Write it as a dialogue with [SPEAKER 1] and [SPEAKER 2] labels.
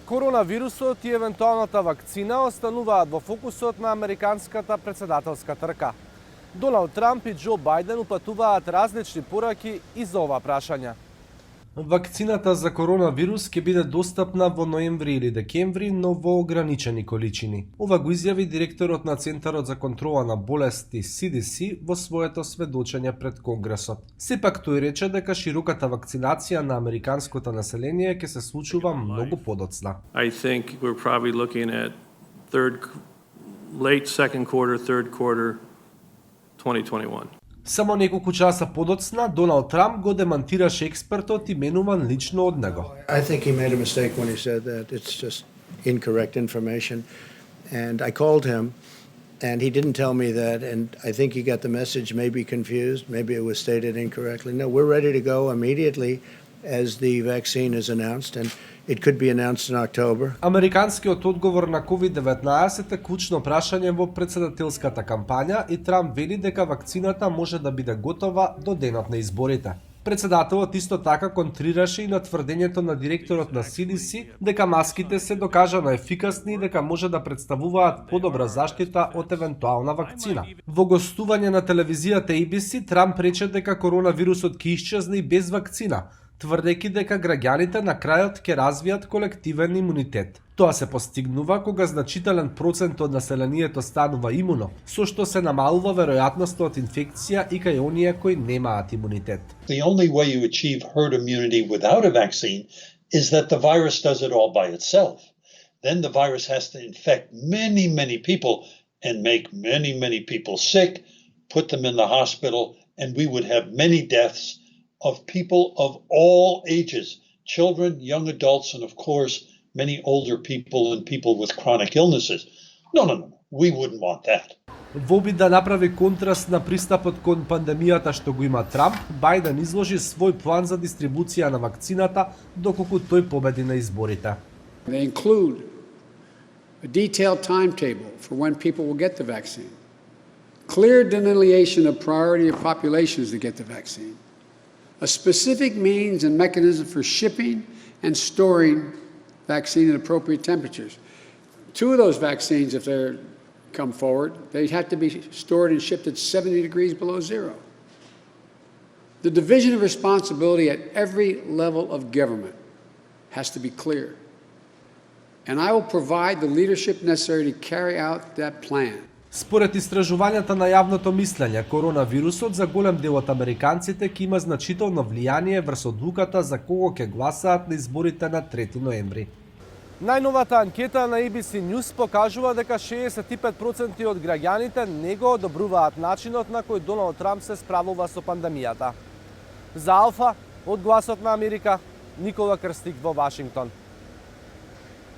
[SPEAKER 1] Коронавирусот и евентуалната вакцина остануваат во фокусот на американската претседателска трка. Доналд Трамп и Џо Бајден упатуваат различни пораки и за ова прашање. Вакцината за коронавирус ќе биде достапна во ноември или декември, но во ограничени количини. Ова го изјави директорот на Центарот за контрола на болести CDC во своето сведочење пред Конгресот. Сепак тој рече дека широката вакцинација на американското население ќе се случува многу подоцна.
[SPEAKER 2] I think we're probably looking at late second quarter, third quarter 2021.
[SPEAKER 1] Само неколку часа подоцна, Доналд Трамп го демантираше експертот именуван лично од него.
[SPEAKER 3] I think he made a mistake when he said that. It's just incorrect information. And I called him, and he didn't tell me that, and I think he got the message maybe confused, maybe it was stated incorrectly. No, we're ready to go immediately as the vaccine is announced, and it could be announced in October.
[SPEAKER 1] Американскиот одговор на COVID-19 е клучно прашање во претседателската кампања и Трамп вели дека вакцината може да биде готова до денот на изборите. Председателот исто така контрираше и на тврдењето на директорот на CDC дека маските се докажано ефикасни и дека може да представуваат подобра заштита од евентуална вакцина. Во гостување на телевизијата ABC, Трамп рече дека коронавирусот ќе исчезне и без вакцина, тврдејќи дека граѓаните на крајот ќе развијат колективен имунитет. Тоа се постигнува кога значителен процент од населението станува имуно, со што се намалува веројатноста од инфекција и кај оние кои немаат имунитет.
[SPEAKER 4] The only way you achieve herd immunity without a vaccine is that the virus does it all by itself. Then the virus has to infect many people and make many people sick, put them in the hospital, and we would have many deaths of people of all ages, children, young adults, and of course, many older people and people with chronic illnesses. No, we wouldn't want that.
[SPEAKER 1] Во обид да направи контраст на пристапот кон пандемијата што го има Трамп, Бајден изложи свој план за дистрибуција на вакцината доколку тој победи на изборите.
[SPEAKER 5] They include a detailed timetable for when people will get the vaccine, clear delineation of priority of populations to get the vaccine, a specific means and mechanism for shipping and storing vaccine at appropriate temperatures. Two of those vaccines, if they come forward, they'd have to be stored and shipped at 70 degrees below zero. The division of responsibility at every level of government has to be clear. And I will provide the leadership necessary to carry out that plan.
[SPEAKER 1] Според истражувањата на јавното мислење, коронавирусот за голем дел од американците ќе има значително влијание врз одлуката за кого ќе гласаат на изборите на 3 ноември. Најновата анкета на ABC News покажува дека 65% од граѓаните не го одобруваат начинот на кој Доналд Трамп се справува со пандемијата. За Алфа, од Гласот на Америка, Никола Крстик во Вашингтон.